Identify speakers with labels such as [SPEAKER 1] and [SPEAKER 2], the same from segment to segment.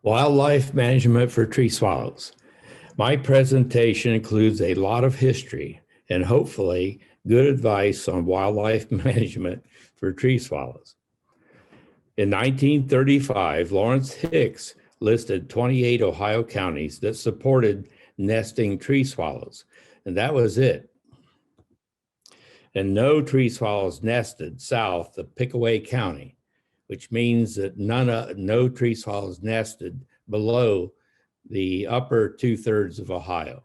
[SPEAKER 1] Wildlife management for tree swallows. My presentation includes a lot of history and hopefully good advice on wildlife management for tree swallows. In 1935, Lawrence Hicks listed 28 Ohio counties that supported nesting tree swallows, and that was it. And no tree swallows nested south of Pickaway County, which means that no tree swallows nested below the upper 2/3 of Ohio.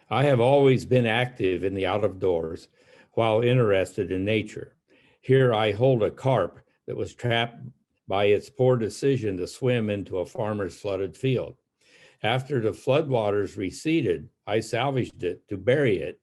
[SPEAKER 1] I have always been active in the out of doors while interested in nature. Here I hold a carp that was trapped by its poor decision to swim into a farmer's flooded field. After the floodwaters receded, I salvaged it to bury it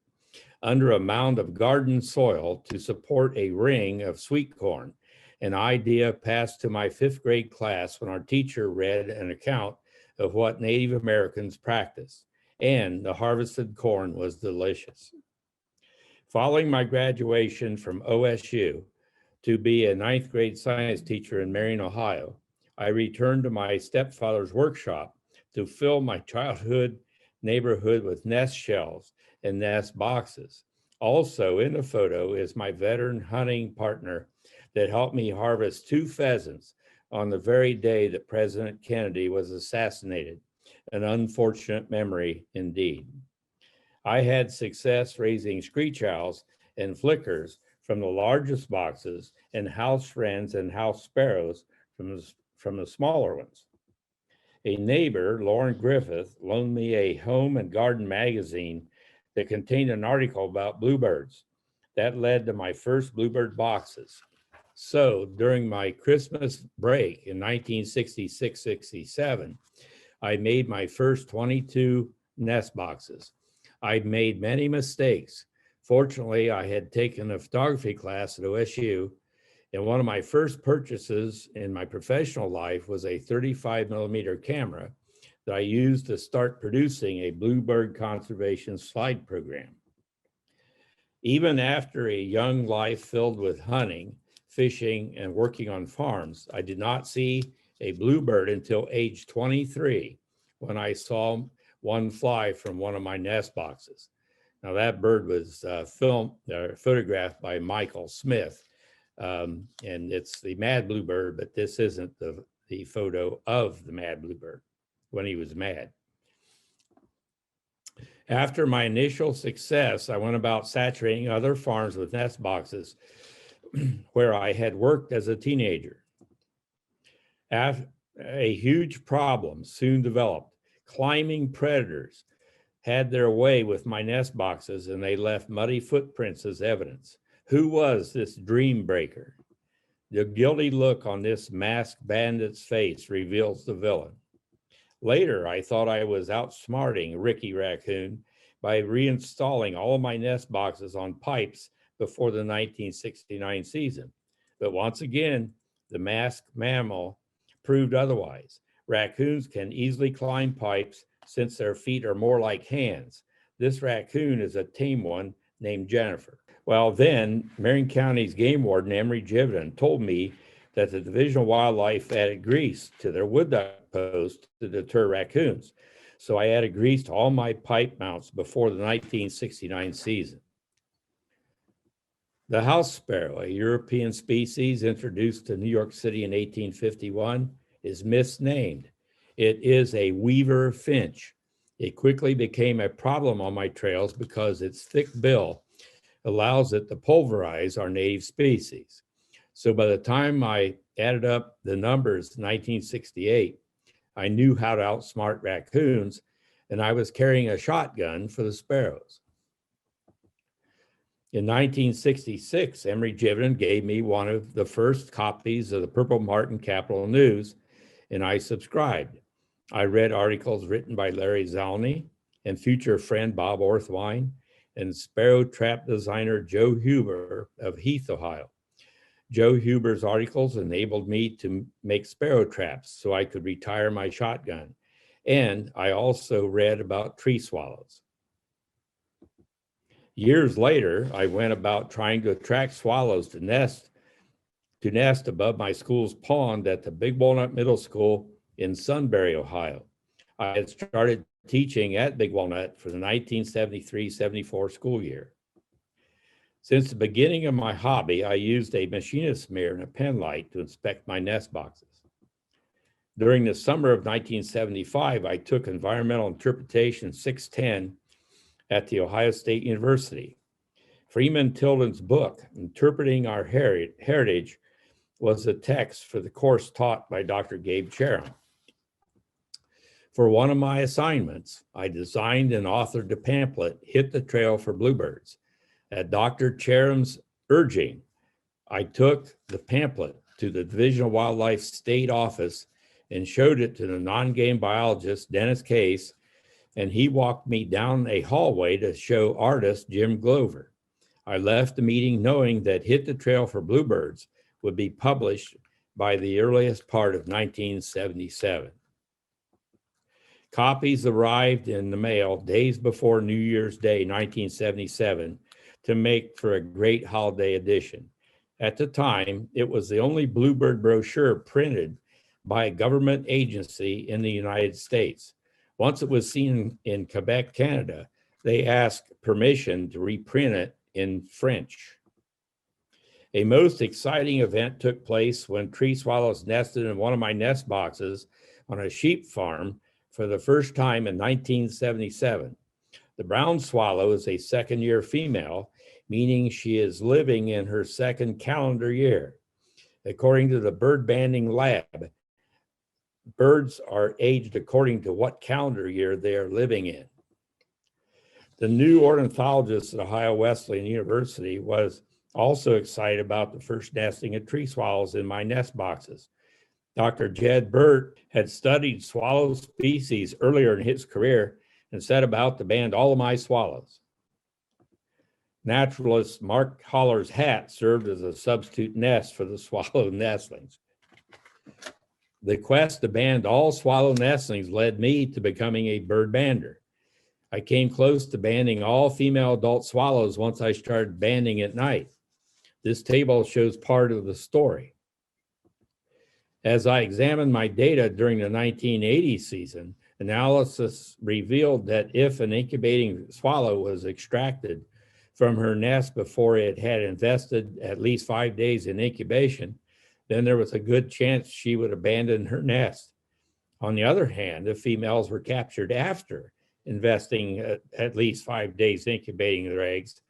[SPEAKER 1] under a mound of garden soil to support a ring of sweet corn, an idea passed to my 5th grade class when our teacher read an account of what Native Americans practiced, and the harvested corn was delicious. Following my graduation from OSU to be a 9th grade science teacher in Marion, Ohio, I returned to my stepfather's workshop to fill my childhood neighborhood with nest shells and nest boxes. Also in the photo is my veteran hunting partner that helped me harvest 2 pheasants on the very day that President Kennedy was assassinated, an unfortunate memory indeed. I had success raising screech owls and flickers from the largest boxes and house wrens and house sparrows from the smaller ones. A neighbor, Lauren Griffith, loaned me a home and garden magazine that contained an article about bluebirds. That led to my first bluebird boxes. So during my Christmas break in 1966-67, I made my first 22 nest boxes. I made many mistakes. Fortunately, I had taken a photography class at OSU, and one of my first purchases in my professional life was a 35 millimeter camera that I used to start producing a bluebird conservation slide program. Even after a young life filled with hunting, fishing, and working on farms, I did not see a bluebird until age 23 when I saw one fly from one of my nest boxes. Now that bird was photographed by Michael Smith, and it's the mad bluebird, but this isn't the photo of the mad bluebird when he was mad. After my initial success, I went about saturating other farms with nest boxes where I had worked as a teenager. A huge problem soon developed. Climbing predators had their way with my nest boxes, and they left muddy footprints as evidence. Who was this dream breaker? The guilty look on this masked bandit's face reveals the villain. Later, I thought I was outsmarting Ricky Raccoon by reinstalling all of my nest boxes on pipes before the 1969 season. But once again, the masked mammal proved otherwise. Raccoons can easily climb pipes since their feet are more like hands. This raccoon is a tame one named Jennifer. Well, then, Marion County's game warden, Emery Jividan, told me that the Division of Wildlife added grease to their wood duck post to deter raccoons. So I added grease to all my pipe mounts before the 1969 season. The house sparrow, a European species introduced to New York City in 1851, is misnamed. It is a weaver finch. It quickly became a problem on my trails because its thick bill allows it to pulverize our native species. So by the time I added up the numbers in 1968, I knew how to outsmart raccoons, and I was carrying a shotgun for the sparrows. In 1966, Emery Jividan gave me one of the first copies of the Purple Martin Capital News, and I subscribed. I read articles written by Larry Zalney and future friend Bob Orthwine and sparrow trap designer Joe Huber of Heath, Ohio. Joe Huber's articles enabled me to make sparrow traps so I could retire my shotgun. And I also read about tree swallows. Years later, I went about trying to attract swallows to nest to nest above my school's pond at the Big Walnut Middle School in Sunbury, Ohio. I had started teaching at Big Walnut for the 1973-74 school year. Since the beginning of my hobby, I used a machinist's mirror and a pen light to inspect my nest boxes. During the summer of 1975, I took Environmental Interpretation 610 at the Ohio State University. Freeman Tilden's book, Interpreting Our Heritage, was the text for the course taught by Dr. Gabe Charam. For one of my assignments, I designed and authored the pamphlet, Hit the Trail for Bluebirds. At Dr. Charam's urging, I took the pamphlet to the Division of Wildlife State Office and showed it to the non-game biologist, Dennis Case, and he walked me down a hallway to show artist Jim Glover. I left the meeting knowing that Hit the Trail for Bluebirds would be published by the earliest part of 1977. Copies arrived in the mail days before New Year's Day, 1977, to make for a great holiday edition. At the time, it was the only Bluebird brochure printed by a government agency in the United States. Once it was seen in Quebec, Canada, they asked permission to reprint it in French. A most exciting event took place when tree swallows nested in one of my nest boxes on a sheep farm for the first time in 1977. The brown swallow is a second-year female, meaning she is living in her second calendar year. According to the Bird Banding Lab, birds are aged according to what calendar year they are living in. The new ornithologist at Ohio Wesleyan University was also excited about the first nesting of tree swallows in my nest boxes. Dr. Jed Burt had studied swallow species earlier in his career and set about to band all of my swallows. Naturalist Mark Holler's hat served as a substitute nest for the swallow nestlings. The quest to band all swallow nestlings led me to becoming a bird bander. I came close to banding all female adult swallows once I started banding at night. This table shows part of the story. As I examined my data during the 1980 season, analysis revealed that if an incubating swallow was extracted from her nest before it had invested at least 5 days in incubation, then there was a good chance she would abandon her nest. On the other hand, if females were captured after investing at least 5 days incubating their eggs,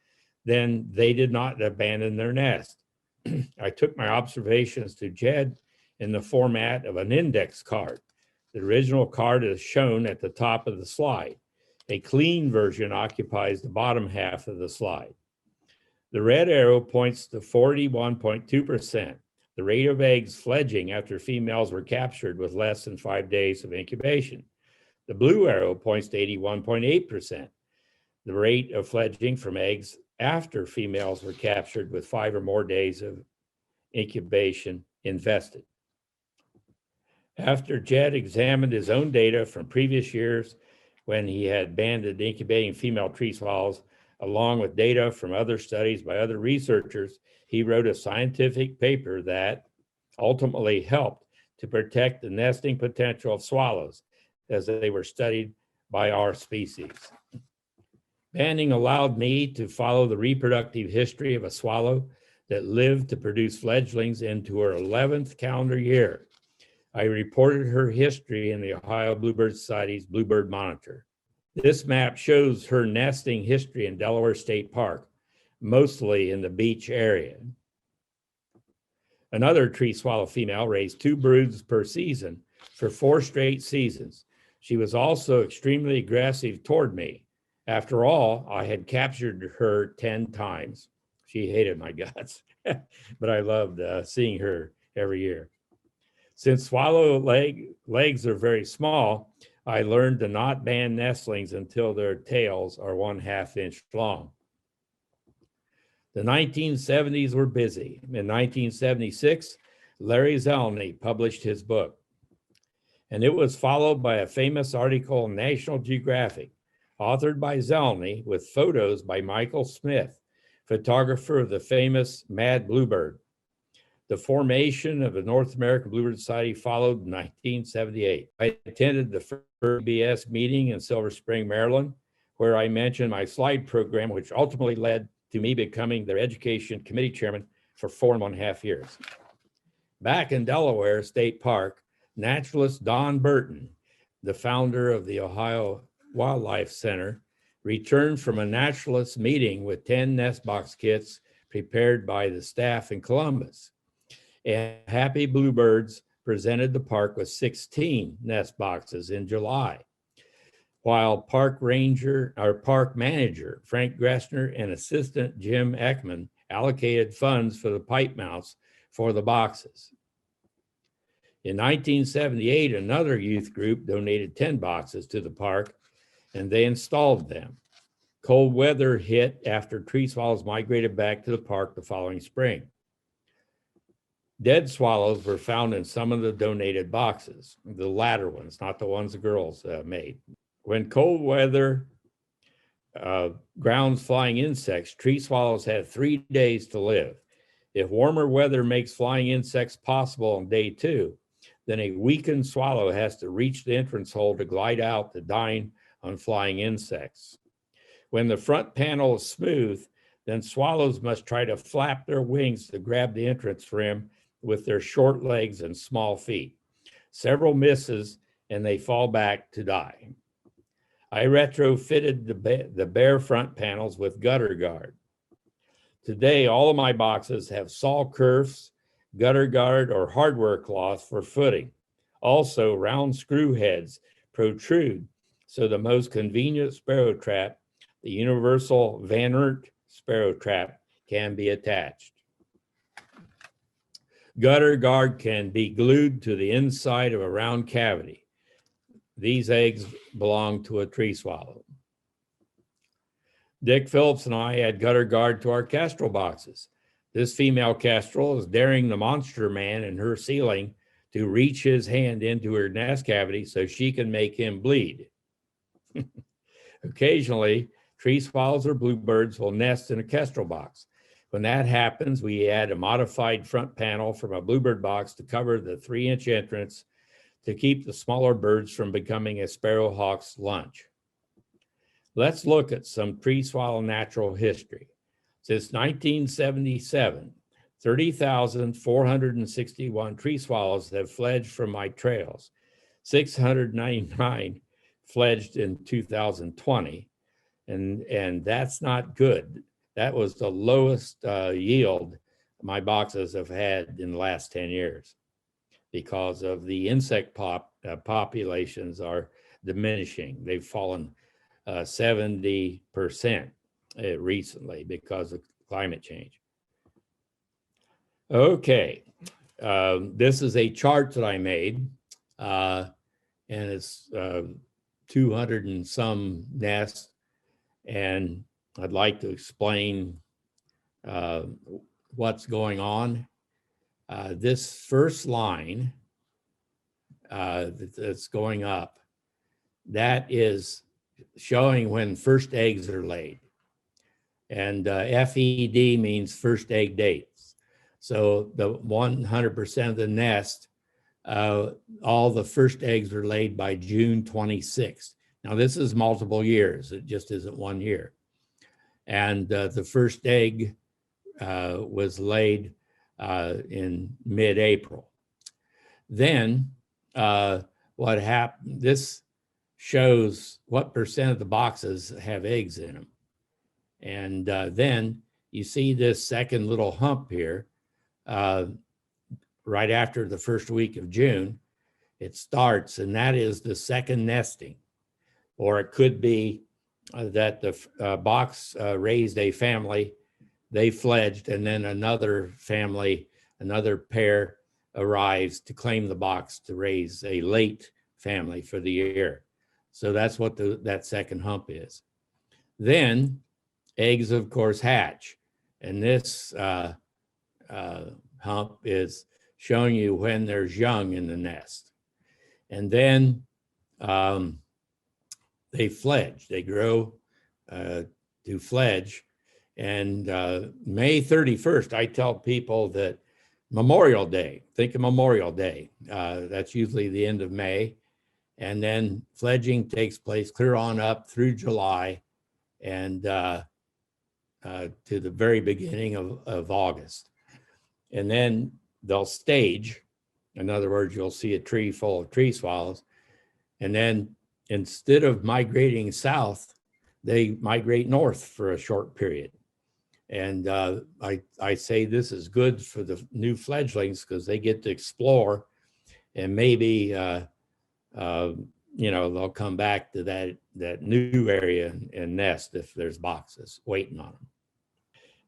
[SPEAKER 1] then they did not abandon their nest. I took my observations to Jed in the format of an index card. The original card is shown at the top of the slide. A clean version occupies the bottom half of the slide. The red arrow points to 41.2%, the rate of eggs fledging after females were captured with less than 5 days of incubation. The blue arrow points to 81.8%, the rate of fledging from eggs after females were captured with 5 or more days of incubation invested. After Jed examined his own data from previous years when he had banded incubating female tree swallows, along with data from other studies by other researchers, he wrote a scientific paper that ultimately helped to protect the nesting potential of swallows as they were studied by our species. Banding allowed me to follow the reproductive history of a swallow that lived to produce fledglings into her 11th calendar year. I reported her history in the Ohio Bluebird Society's Bluebird Monitor. This map shows her nesting history in Delaware State Park, mostly in the beach area. Another tree swallow female raised 2 broods per season for 4 straight seasons. She was also extremely aggressive toward me. After all, I had captured her 10 times. She hated my guts, but I loved seeing her every year. Since swallow legs are very small, I learned to not band nestlings until their tails are 1/2 inch long. The 1970s were busy. In 1976, Larry Zelny published his book, and it was followed by a famous article in National Geographic, authored by Zelny with photos by Michael Smith, photographer of the famous Mad Bluebird. The formation of the North American Bluebird Society followed in 1978. I attended the first BS meeting in Silver Spring, Maryland, where I mentioned my slide program, which ultimately led to me becoming their education committee chairman for 4.5 years. Back in Delaware State Park, naturalist Don Burton, the founder of the Ohio Wildlife Center, returned from a naturalist meeting with 10 nest box kits prepared by the staff in Columbus. And Happy Bluebirds presented the park with 16 nest boxes in July, while park manager Frank Gressner and assistant Jim Ekman allocated funds for the pipe mounts for the boxes. In 1978, another youth group donated 10 boxes to the park, and they installed them. Cold weather hit after tree swallows migrated back to the park the following spring. Dead swallows were found in some of the donated boxes, the latter ones, not the ones the girls made. When cold weather grounds flying insects, tree swallows have 3 days to live. If warmer weather makes flying insects possible on day 2, then a weakened swallow has to reach the entrance hole to glide out to dine on flying insects. When the front panel is smooth, then swallows must try to flap their wings to grab the entrance rim with their short legs and small feet. Several misses and they fall back to die. I retrofitted the bare front panels with gutter guard. Today, all of my boxes have saw kerfs, gutter guard, or hardware cloth for footing. Also, round screw heads protrude, so the most convenient sparrow trap, the universal Van Ert sparrow trap, can be attached. Gutter guard can be glued to the inside of a round cavity. These eggs belong to a tree swallow. Dick Phillips and I add gutter guard to our kestrel boxes. This female kestrel is daring the monster man in her ceiling to reach his hand into her nest cavity so she can make him bleed. Occasionally, tree swallows or bluebirds will nest in a kestrel box. When that happens, we add a modified front panel from a bluebird box to cover the 3-inch entrance to keep the smaller birds from becoming a sparrowhawk's lunch. Let's look at some tree swallow natural history. Since 1977, 30,461 tree swallows have fledged from my trails. 699 fledged in 2020, and that's not good. That was the lowest yield my boxes have had in the last 10 years because of the insect populations are diminishing. They've fallen 70% recently because of climate change. Okay, this is a chart that I made, and it's 200 and some nests, and I'd like to explain what's going on. This first line that's going up, that is showing when first eggs are laid. And FED means first egg dates. So the 100% of the nest, all the first eggs are laid by June 26th. Now this is multiple years, it just isn't 1 year. And the first egg was laid in mid-April. Then what happened, this shows what percent of the boxes have eggs in them. And then you see this second little hump here, right after the first week of June, it starts, and that is the second nesting. Or it could be that the box raised a family, they fledged, and then another family, another pair arrives to claim the box to raise a late family for the year. So that's what that second hump is. Then eggs, of course, hatch. And this hump is showing you when there's young in the nest. And then they fledge, they grow to fledge. And May 31st, I tell people that Memorial Day. Think of Memorial Day. That's usually the end of May. And then fledging takes place clear on up through July and to the very beginning of August. And then they'll stage. In other words, you'll see a tree full of tree swallows. And then instead of migrating south, they migrate north for a short period. And I say this is good for the new fledglings because they get to explore, and maybe they'll come back to that new area and nest if there's boxes waiting on them.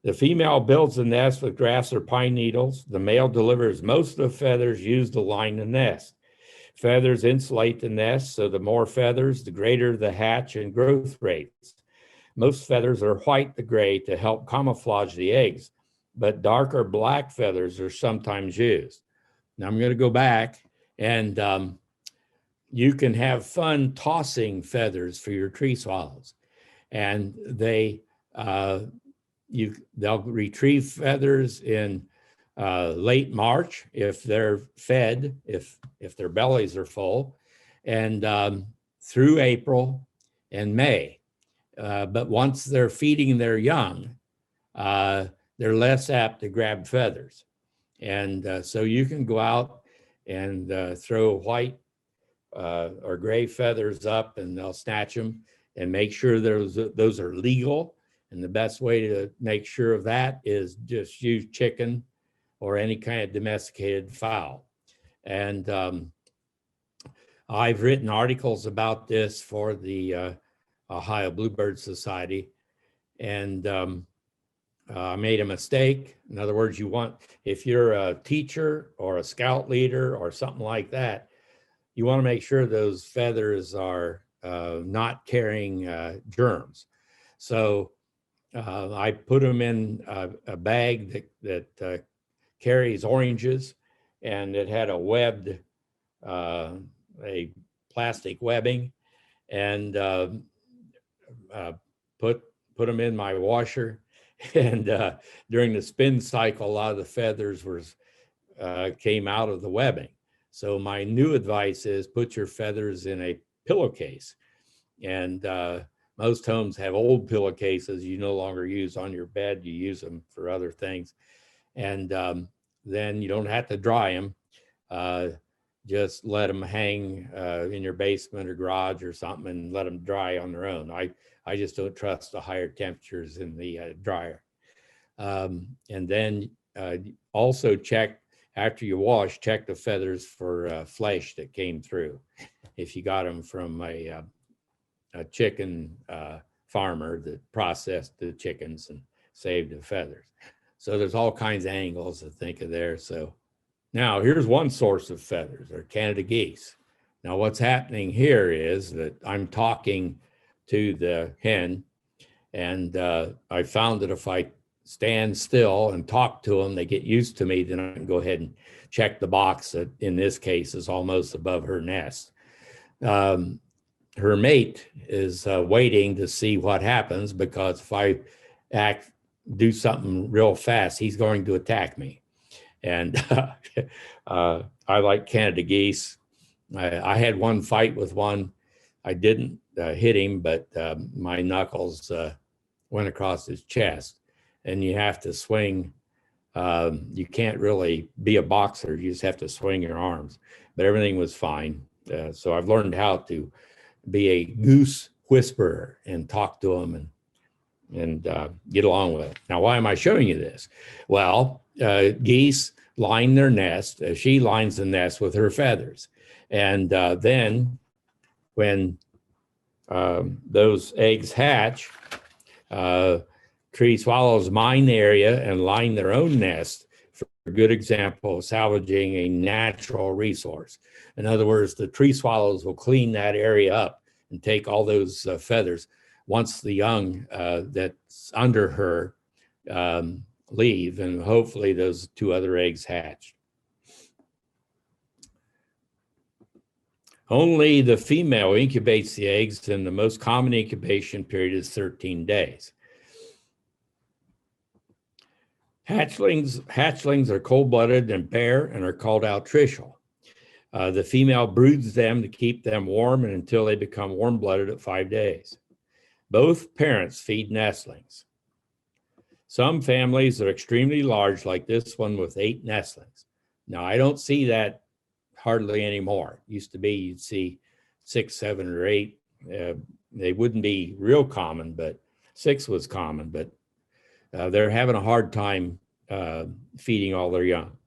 [SPEAKER 1] The female builds the nest with grass or pine needles. The male delivers most of the feathers used to line the nest. Feathers insulate the nest, so the more feathers, the greater the hatch and growth rates. Most feathers are white to gray to help camouflage the eggs, but dark or black feathers are sometimes used. Now I'm going to go back, and you can have fun tossing feathers for your tree swallows. And they'll retrieve feathers in late March if they're fed, if their bellies are full, and through April and May. But once they're feeding their young, they're less apt to grab feathers. And so you can go out and throw white or gray feathers up, and they'll snatch them, and make sure those are legal. And the best way to make sure of that is just use chicken or any kind of domesticated fowl. And I've written articles about this for the Ohio Bluebird Society, and I made a mistake. In other words, if you're a teacher or a scout leader or something like that, you want to make sure those feathers are not carrying germs. So I put them in a bag that carries oranges, and it had a webbed, a plastic webbing, and put them in my washer. And during the spin cycle, a lot of the feathers came out of the webbing. So my new advice is put your feathers in a pillowcase. And most homes have old pillowcases you no longer use on your bed. You use them for other things. And then you don't have to dry them. Just let them hang in your basement or garage or something, and let them dry on their own. I just don't trust the higher temperatures in the dryer. And then also check, after you wash, check the feathers for flesh that came through. If you got them from a chicken farmer that processed the chickens and saved the feathers. So there's all kinds of angles to think of there. So now here's one source of feathers, or Canada geese. Now what's happening here is that I'm talking to the hen, and I found that if I stand still and talk to them, they get used to me, then I can go ahead and check the box that in this case is almost above her nest. Her mate is waiting to see what happens, because if I do something real fast, he's going to attack me. And I like Canada geese. I had one fight with one. I didn't hit him, but my knuckles went across his chest. And you have to swing. You can't really be a boxer. You just have to swing your arms. But everything was fine. So I've learned how to be a goose whisperer and talk to them and get along with it. Now, why am I showing you this? Well, geese line their nest. She lines the nest with her feathers. And then when those eggs hatch, tree swallows mine the area and line their own nest, for a good example of salvaging a natural resource. In other words, the tree swallows will clean that area up and take all those feathers once the young that's under her leave, and hopefully those two other eggs hatch. Only the female incubates the eggs, and the most common incubation period is 13 days. Hatchlings are cold-blooded and pair and are called altricial. The female broods them to keep them warm and until they become warm-blooded at 5 days. Both parents feed nestlings. Some families are extremely large, like this one with 8 nestlings. Now, I don't see that hardly anymore. It used to be you'd see 6, 7, or 8. They wouldn't be real common, but 6 was common. But they're having a hard time feeding all their young.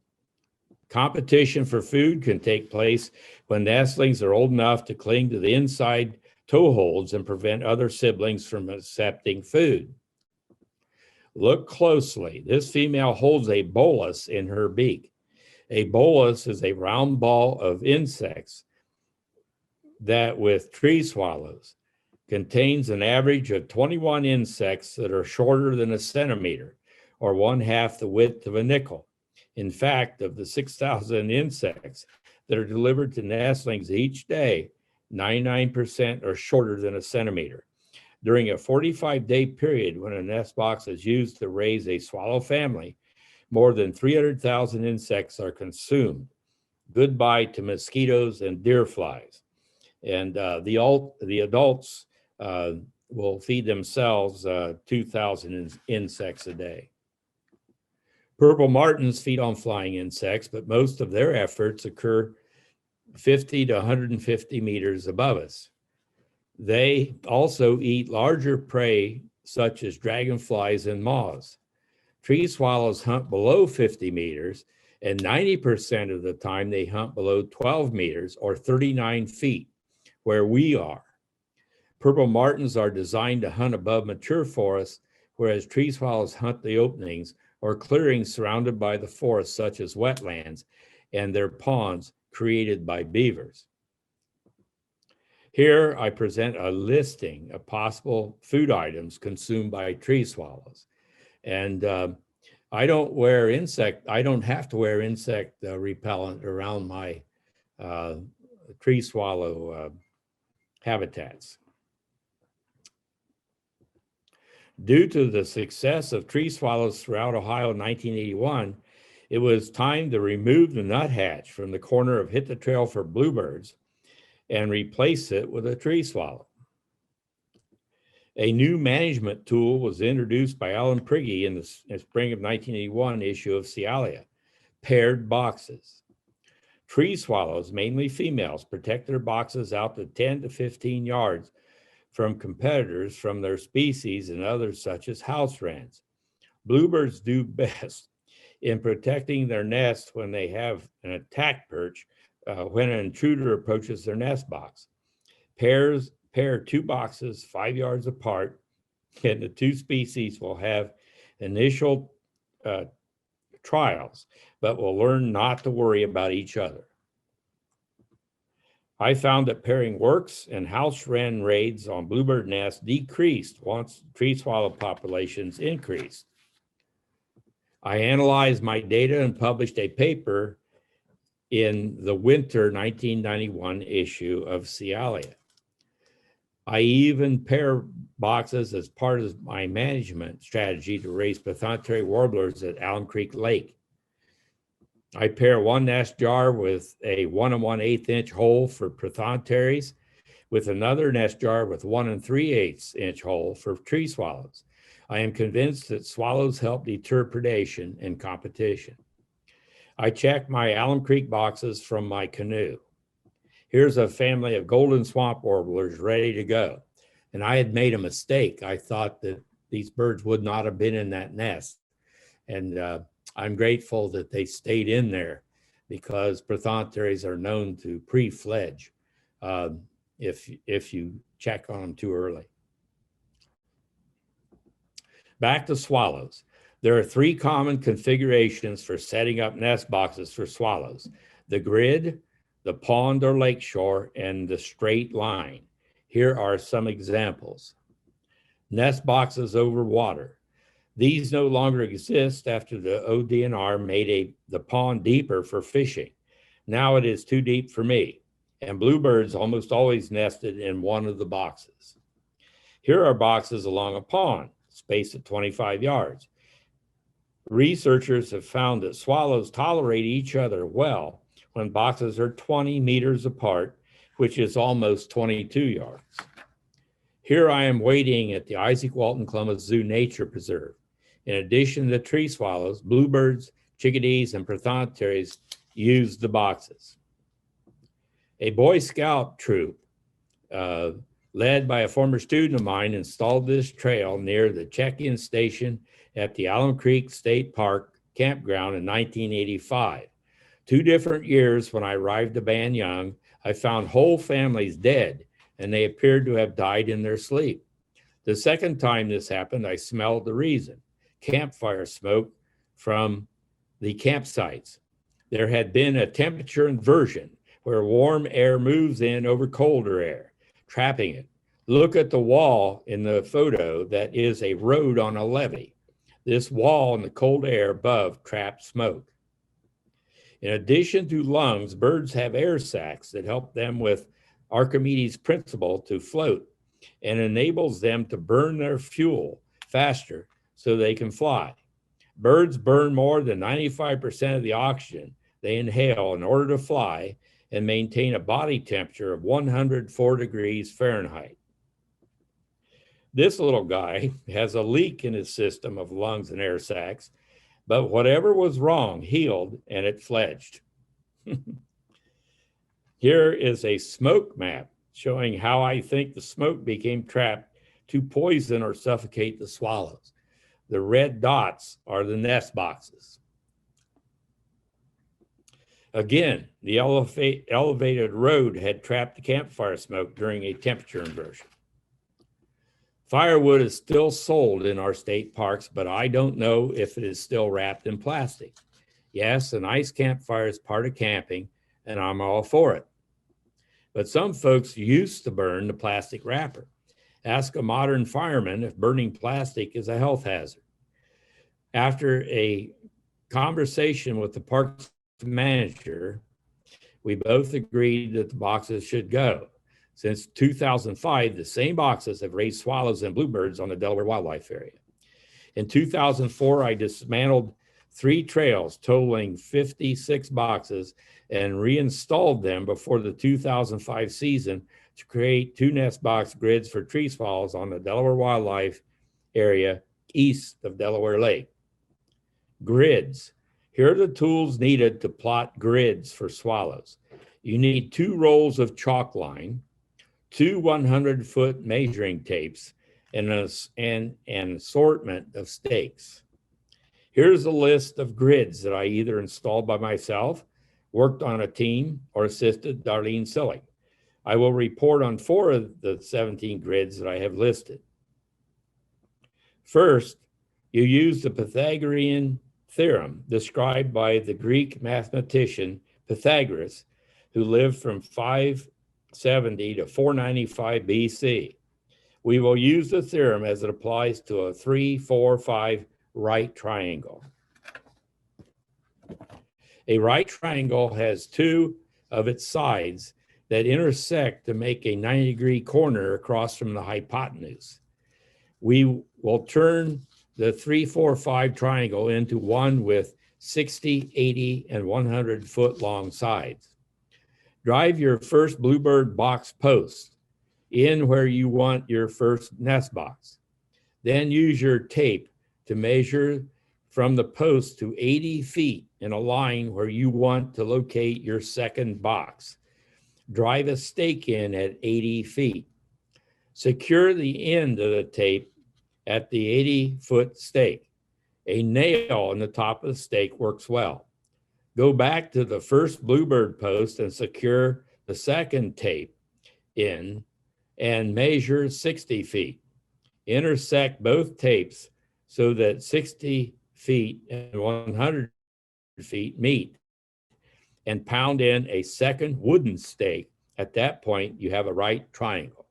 [SPEAKER 1] Competition for food can take place when nestlings are old enough to cling to the inside toe holds and prevent other siblings from accepting food. Look closely. This female holds a bolus in her beak. A bolus is a round ball of insects that, with tree swallows, contains an average of 21 insects that are shorter than a centimeter, or 1/2 the width of a nickel. In fact, of the 6,000 insects that are delivered to nestlings each day, 99% are shorter than a centimeter. During a 45-day period when a nest box is used to raise a swallow family, more than 300,000 insects are consumed. Goodbye to mosquitoes and deer flies. And the adults will feed themselves 2,000 insects a day. Purple martins feed on flying insects, but most of their efforts occur 50 to 150 meters above us. They also eat larger prey such as dragonflies and moths. Tree swallows hunt below 50 meters, and 90% of the time they hunt below 12 meters or 39 feet, where we are. Purple martins are designed to hunt above mature forests, whereas tree swallows hunt the openings or clearings surrounded by the forest, such as wetlands and their ponds created by beavers. Here I present a listing of possible food items consumed by tree swallows. And I don't have to wear insect repellent around my tree swallow habitats. Due to the success of tree swallows throughout Ohio in 1981, it was time to remove the nuthatch from the corner of Hit the Trail for Bluebirds and replace it with a tree swallow. A new management tool was introduced by Alan Prigge in the spring of 1981 issue of Cialia, paired boxes. Tree swallows, mainly females, protect their boxes out to 10 to 15 yards from competitors from their species and others such as house wrens. Bluebirds do best in protecting their nests when they have an attack perch when an intruder approaches their nest box. Pair 2 boxes 5 yards apart, and the 2 species will have initial trials, but will learn not to worry about each other. I found that pairing works and house wren raids on bluebird nests decreased once tree swallow populations increased. I analyzed my data and published a paper in the winter 1991 issue of Cialia. I even pair boxes as part of my management strategy to raise prothonotary warblers at Alum Creek Lake. I pair 1 nest jar with a 1 1/8 inch hole for prothonotaries with another nest jar with 1 3/8 inch hole for tree swallows. I am convinced that swallows help deter predation and competition. I check my Alum Creek boxes from my canoe. Here's a family of golden swamp warblers ready to go. And I had made a mistake. I thought that these birds would not have been in that nest. And I'm grateful that they stayed in there because prothonotaries are known to pre-fledge if you check on them too early. Back to swallows. There are 3 common configurations for setting up nest boxes for swallows: the grid, the pond or lakeshore, and the straight line. Here are some examples. Nest boxes over water. These no longer exist after the ODNR made the pond deeper for fishing. Now it is too deep for me, and bluebirds almost always nested in one of the boxes. Here are boxes along a pond, spaced at 25 yards. Researchers have found that swallows tolerate each other well when boxes are 20 meters apart, which is almost 22 yards. Here I am waiting at the Isaac Walton Columbus Zoo Nature Preserve. In addition to tree swallows, bluebirds, chickadees, and prothonotarians use the boxes. A Boy Scout troop led by a former student of mine installed this trail near the check-in station at the Alum Creek State Park campground in 1985. 2 different years when I arrived to Ban Young, I found whole families dead, and they appeared to have died in their sleep. The second time this happened, I smelled the reason: campfire smoke from the campsites. There had been a temperature inversion where warm air moves in over colder air, trapping it. Look at the wall in the photo. That is a road on a levee. This wall and the cold air above trap smoke. In addition to lungs, birds have air sacs that help them with Archimedes' principle to float and enables them to burn their fuel faster so they can fly. Birds burn more than 95% of the oxygen they inhale in order to fly and maintain a body temperature of 104 degrees Fahrenheit. This little guy has a leak in his system of lungs and air sacs, but whatever was wrong healed and it fledged. Here is a smoke map showing how I think the smoke became trapped to poison or suffocate the swallows. The red dots are the nest boxes. Again, the elevated road had trapped the campfire smoke during a temperature inversion. Firewood is still sold in our state parks, but I don't know if it is still wrapped in plastic. Yes, a nice campfire is part of camping, and I'm all for it. But some folks used to burn the plastic wrapper. Ask a modern fireman if burning plastic is a health hazard. After a conversation with the parks manager, we both agreed that the boxes should go. Since 2005, the same boxes have raised swallows and bluebirds on the Delaware Wildlife Area. In 2004, I dismantled 3 trails totaling 56 boxes and reinstalled them before the 2005 season to create 2 nest box grids for tree swallows on the Delaware Wildlife Area east of Delaware Lake. Grids. Here are the tools needed to plot grids for swallows. You need 2 rolls of chalk line, 2 100-foot measuring tapes, and an assortment of stakes. Here's a list of grids that I either installed by myself, worked on a team, or assisted Darlene Sillig. I will report on 4 of the 17 grids that I have listed. First, you use the Pythagorean theorem described by the Greek mathematician Pythagoras, who lived from 570 to 495 BC. We will use the theorem as it applies to a 3, 4, 5 right triangle. A right triangle has 2 of its sides that intersect to make a 90-degree corner across from the hypotenuse. We will turn the 3, 4, 5 triangle into one with 60, 80, and 100-foot long sides. Drive your first bluebird box post in where you want your first nest box. Then use your tape to measure from the post to 80 feet in a line where you want to locate your second box. Drive a stake in at 80 feet. Secure the end of the tape at the 80-foot stake. A nail on the top of the stake works well. Go back to the first bluebird post and secure the second tape in and measure 60 feet. Intersect both tapes so that 60 feet and 100 feet meet, and pound in a second wooden stake. At that point, you have a right triangle.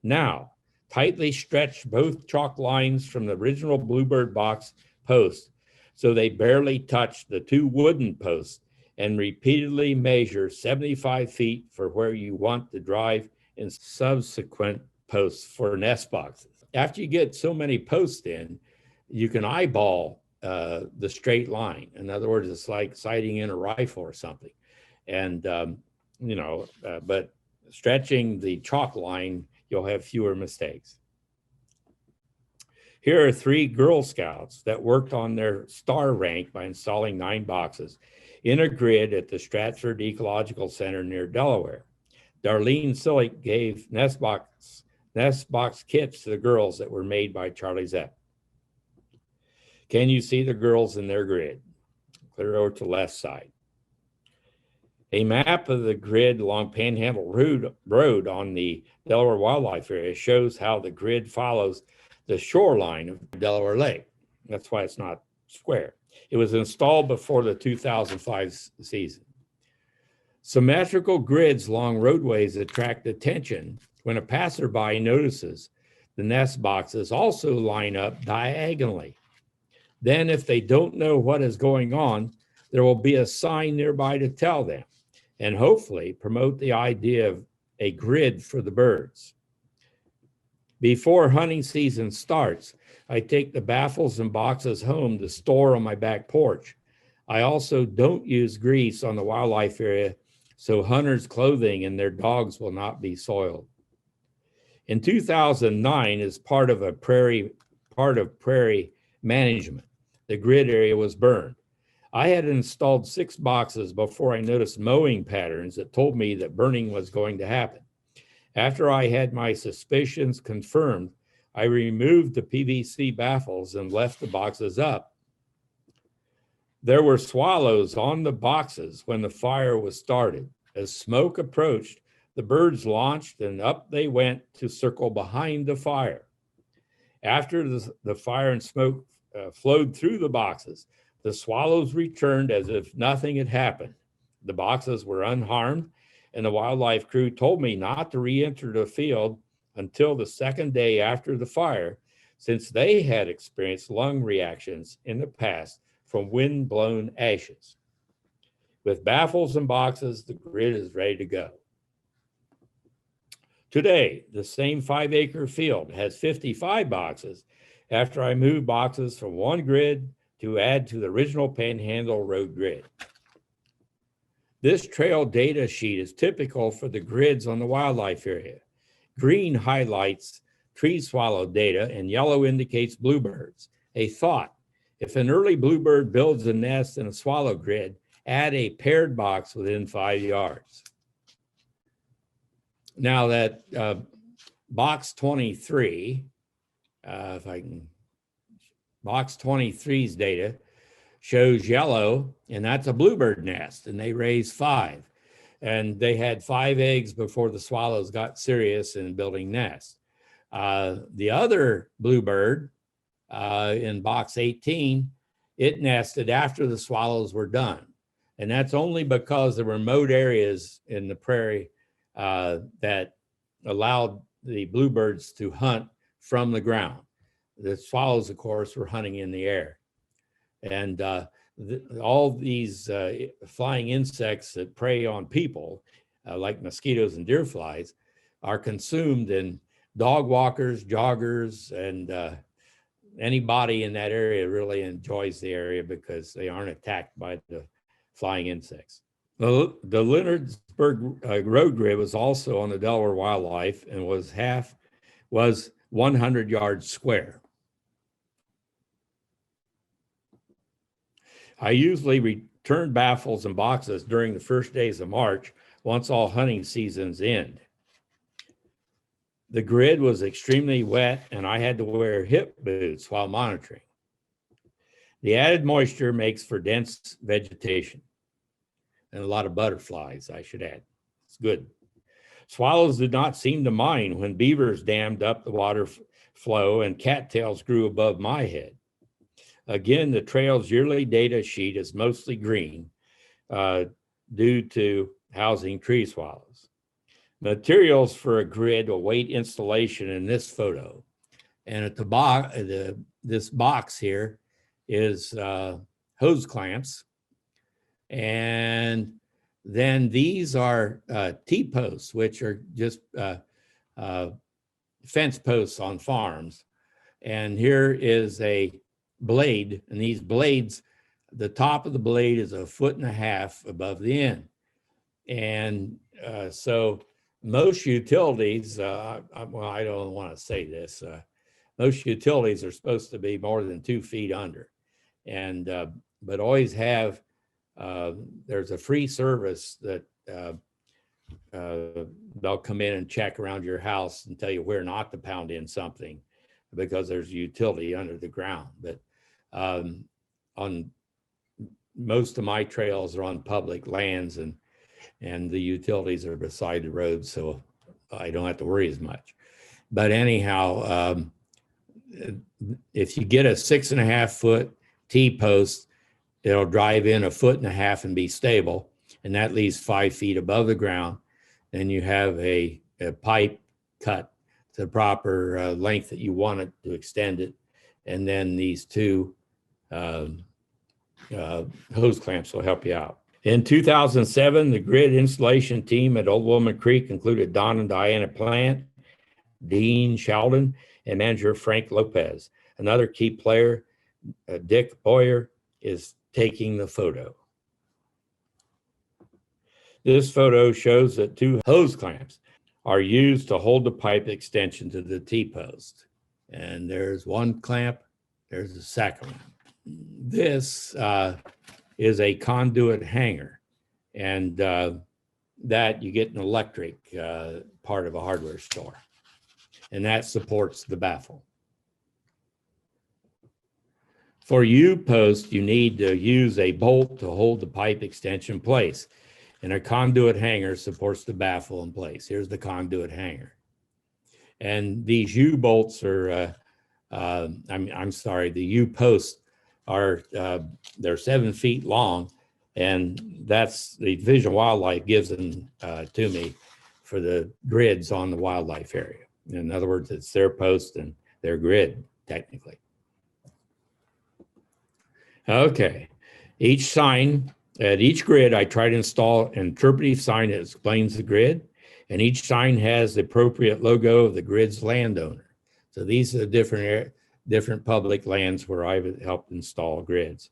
[SPEAKER 1] Now, tightly stretch both chalk lines from the original bluebird box post so they barely touch the 2 wooden posts, and repeatedly measure 75 feet for where you want to drive in subsequent posts for nest boxes. After you get so many posts in, you can eyeball the straight line. In other words, it's like sighting in a rifle or something. And, but stretching the chalk line, you'll have fewer mistakes. Here are 3 Girl Scouts that worked on their star rank by installing 9 boxes in a grid at the Stratford Ecological Center near Delaware. Darlene Sillick gave nest box kits to the girls that were made by Charlie Zepp. Can you see the girls in their grid? Clear over to the left side. A map of the grid along Panhandle Road on the Delaware Wildlife Area shows how the grid follows the shoreline of Delaware Lake. That's why it's not square. It was installed before the 2005 season. Symmetrical grids along roadways attract attention when a passerby notices the nest boxes also line up diagonally. Then if they don't know what is going on, there will be a sign nearby to tell them and hopefully promote the idea of a grid for the birds. Before hunting season starts, I take the baffles and boxes home to store on my back porch. I also don't use grease on the wildlife area, so hunters' clothing and their dogs will not be soiled. In 2009, as part of prairie management, the grid area was burned. I had installed 6 boxes before I noticed mowing patterns that told me that burning was going to happen. After I had my suspicions confirmed, I removed the PVC baffles and left the boxes up. There were swallows on the boxes when the fire was started. As smoke approached, the birds launched and up they went to circle behind the fire. After the fire and smoke flowed through the boxes, the swallows returned as if nothing had happened. The boxes were unharmed, and the wildlife crew told me not to re-enter the field until the second day after the fire, since they had experienced lung reactions in the past from wind-blown ashes. With baffles and boxes, the grid is ready to go. Today, the same 5-acre field has 55 boxes after I moved boxes from one grid to add to the original Panhandle Road grid. This trail data sheet is typical for the grids on the wildlife area. Green highlights tree swallow data and yellow indicates bluebirds. A thought: if an early bluebird builds a nest in a swallow grid, add a paired box within 5 yards. Now that box 23, box 23's data shows yellow, and that's a bluebird nest, and they raised 5. And they had 5 eggs before the swallows got serious in building nests. The other bluebird in box 18, it nested after the swallows were done. And that's only because there were remote areas in the prairie that allowed the bluebirds to hunt from the ground. The swallows, of course, were hunting in the air. And all these flying insects that prey on people, like mosquitoes and deer flies, are consumed in dog walkers, joggers, and anybody in that area really enjoys the area because they aren't attacked by the flying insects. The Leonardsburg road grid was also on the Delaware Wildlife and was 100 yards square. I usually return baffles and boxes during the first days of March once all hunting seasons end. The grid was extremely wet and I had to wear hip boots while monitoring. The added moisture makes for dense vegetation and a lot of butterflies, I should add. It's good. Swallows did not seem to mind when beavers dammed up the water flow and cattails grew above my head. Again, the trail's yearly data sheet is mostly green due to housing tree swallows. Materials for a grid await installation in this photo. And at this box here is hose clamps. And then these are T-posts, which are just fence posts on farms. And here is a blade, and these blades, the top of the blade is 1.5 feet above the end. And so most utilities, well, I don't want to say this, most utilities are supposed to be more than 2 feet under. And, but always have, there's a free service that they'll come in and check around your house and tell you where not to pound in something because there's a utility under the ground. But on most of my trails are on public lands, and the utilities are beside the road, so I don't have to worry as much. But anyhow, if you get a 6.5 foot T-post, it'll drive in 1.5 feet and be stable, and that leaves 5 feet above the ground. Then you have a pipe cut to the proper length that you want it to extend it, and then these two hose clamps will help you out. In 2007, the grid installation team at Old Woman Creek included Don and Diana Plant, Dean Sheldon, and manager Frank Lopez. Another key player, Dick Boyer, is taking the photo. This photo shows that 2 hose clamps are used to hold the pipe extension to the T-post. And there's one clamp, there's the second one. This is a conduit hanger, and that you get an electric part of a hardware store, and that supports the baffle. For U-post, you need to use a bolt to hold the pipe extension in place, and a conduit hanger supports the baffle in place. Here's the conduit hanger. And these U-bolts are, I'm sorry, the U-posts are, they're 7 feet long, and that's the Division of Wildlife gives them to me for the grids on the wildlife area. In other words, it's their post and their grid, technically. Okay, each sign, at each grid, I try to install an interpretive sign that explains the grid, and each sign has the appropriate logo of the grid's landowner. So these are the different public lands where I've helped install grids.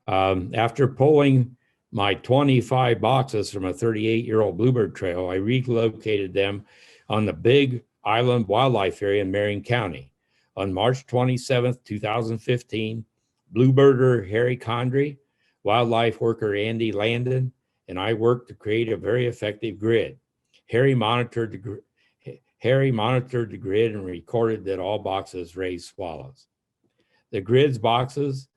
[SPEAKER 1] After pulling my 25 boxes from a 38-year-old bluebird trail, I relocated them on the Big Island Wildlife Area in Marion County. On March 27th, 2015, bluebirder Harry Condry, wildlife worker Andy Landon, and I worked to create a very effective grid. Harry monitored the grid and recorded that all boxes raised swallows. The grid's boxes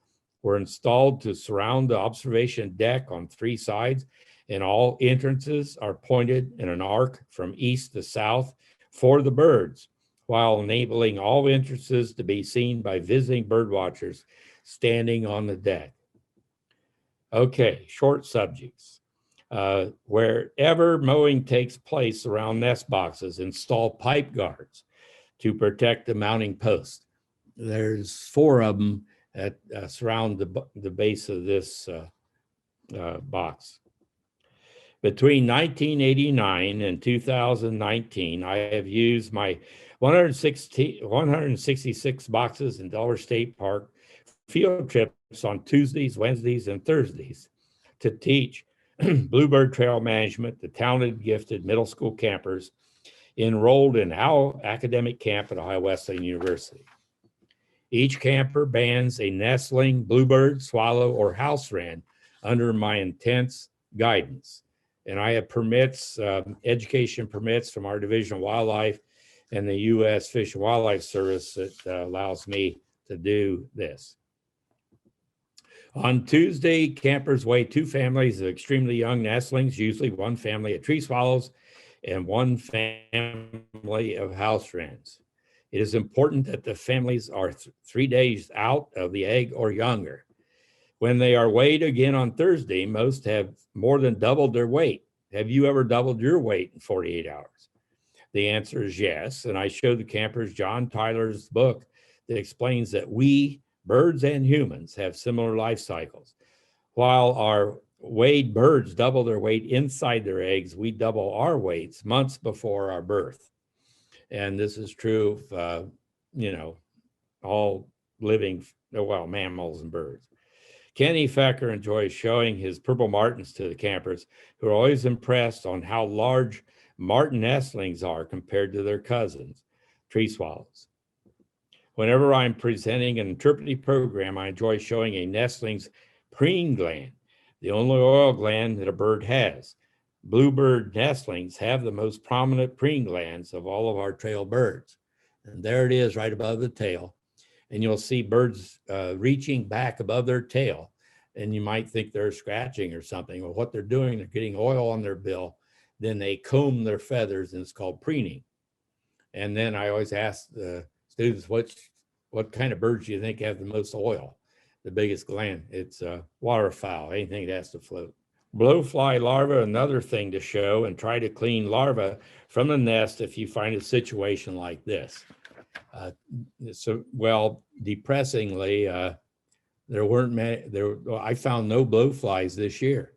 [SPEAKER 1] were installed to surround the observation deck on 3 sides, and all entrances are pointed in an arc from east to south for the birds, while enabling all entrances to be seen by visiting bird watchers standing on the deck. Okay, short subjects. Wherever mowing takes place around nest boxes, install pipe guards to protect the mounting post. There's 4 of them that surround the base of this box. Between 1989 and 2019, I have used my 166 boxes in Delaware State Park field trips on Tuesdays, Wednesdays, and Thursdays to teach bluebird trail management to talented, gifted middle school campers enrolled in our academic camp at Ohio Wesleyan University. Each camper bands a nestling, bluebird, swallow, or house wren under my intense guidance. And I have permits, education permits from our Division of Wildlife and the U.S. Fish and Wildlife Service that allows me to do this. On Tuesday, campers weigh 2 families of extremely young nestlings, usually 1 family of tree swallows and 1 family of house wrens. It is important that the families are 3 days out of the egg or younger. When they are weighed again on Thursday, most have more than doubled their weight. Have you ever doubled your weight in 48 hours? The answer is yes. And I showed the campers John Tyler's book that explains that we, birds and humans, have similar life cycles. While our weighed birds double their weight inside their eggs, we double our weights months before our birth. And this is true of, all living, well, mammals and birds. Kenny Fecker enjoys showing his purple martins to the campers, who are always impressed on how large martin nestlings are compared to their cousins, tree swallows. Whenever I'm presenting an interpretive program, I enjoy showing a nestling's preen gland, the only oil gland that a bird has. Bluebird nestlings have the most prominent preen glands of all of our trail birds. And there it is right above the tail. And you'll see birds reaching back above their tail. And you might think they're scratching or something. Well, what they're doing, they're getting oil on their bill. Then they comb their feathers, and it's called preening. And then I always ask the students, what kind of birds do you think have the most oil, the biggest gland? It's waterfowl, anything that has to float. Blowfly larvae, another thing to show, and try to clean larvae from the nest if you find a situation like this. Depressingly, there weren't many. I found no blowflies this year,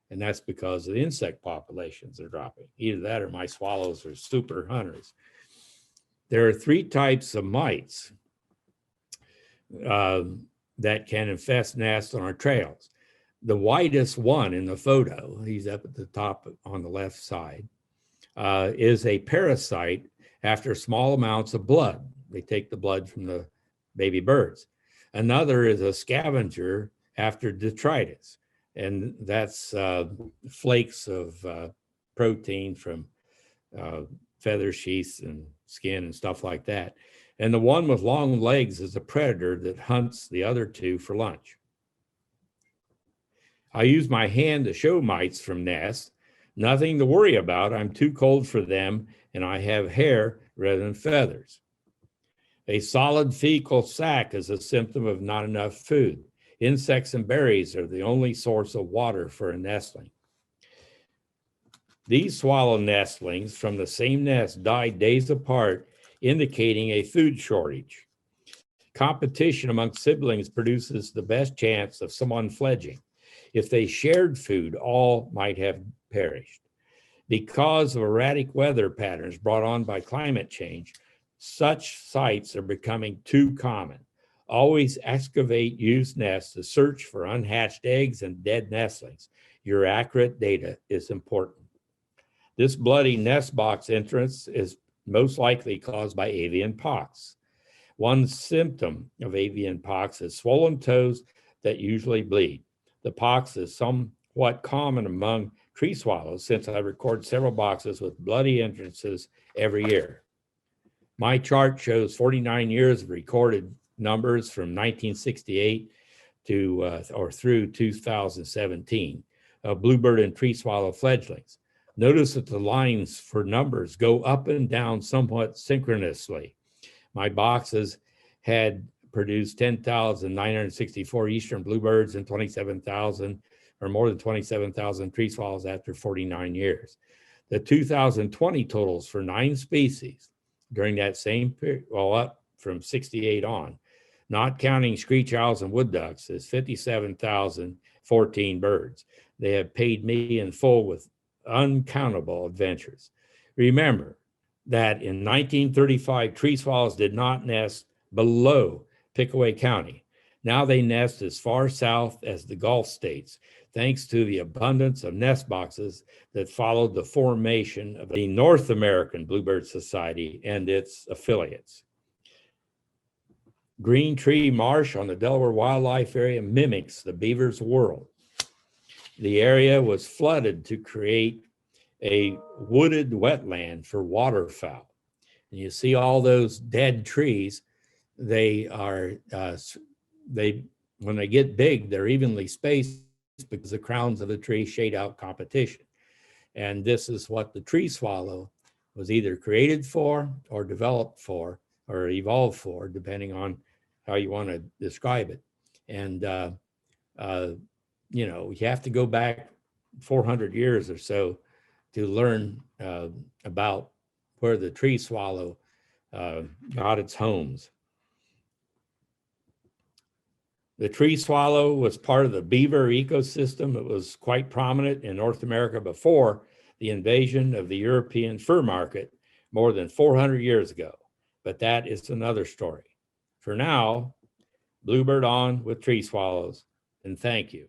[SPEAKER 1] and that's because the insect populations are dropping. Either that or my swallows are super hunters. There are 3 types of mites that can infest nests on our trails. The whitest one in the photo, he's up at the top on the left side, is a parasite after small amounts of blood. They take the blood from the baby birds. Another is a scavenger after detritus, and that's flakes of protein from feather sheaths and skin and stuff like that. And the one with long legs is a predator that hunts the other 2 for lunch. I use my hand to show mites from nests. Nothing to worry about. I'm too cold for them, and I have hair rather than feathers. A solid fecal sac is a symptom of not enough food. Insects and berries are the only source of water for a nestling. These swallow nestlings from the same nest died days apart, indicating a food shortage. Competition among siblings produces the best chance of someone fledging. If they shared food, all might have perished. Because of erratic weather patterns brought on by climate change, such sites are becoming too common. Always excavate used nests to search for unhatched eggs and dead nestlings. Your accurate data is important. This bloody nest box entrance is most likely caused by avian pox. One symptom of avian pox is swollen toes that usually bleed. The pox is somewhat common among tree swallows since I record several boxes with bloody entrances every year. My chart shows 49 years of recorded numbers from 1968 through 2017 of bluebird and tree swallow fledglings. Notice that the lines for numbers go up and down somewhat synchronously. My boxes had produced 10,964 eastern bluebirds and 27,000 or more than 27,000 tree swallows after 49 years. The 2020 totals for 9 species during that same period, well, up from 68 on, not counting screech owls and wood ducks, is 57,014 birds. They have paid me in full with uncountable adventures. Remember that in 1935, tree swallows did not nest below Pickaway County. Now they nest as far south as the Gulf states, thanks to the abundance of nest boxes that followed the formation of the North American Bluebird Society and its affiliates. Green Tree Marsh on the Delaware Wildlife Area mimics the beaver's world. The area was flooded to create a wooded wetland for waterfowl. And you see all those dead trees. They are, when they get big, they're evenly spaced because the crowns of the tree shade out competition. And this is what the tree swallow was either created for or developed for or evolved for, depending on how you want to describe it. And, you know, you have to go back 400 years or so to learn about where the tree swallow got its homes. The tree swallow was part of the beaver ecosystem. It was quite prominent in North America before the invasion of the European fur market more than 400 years ago. But that is another story. For now, Bluebird on with tree swallows, and thank you.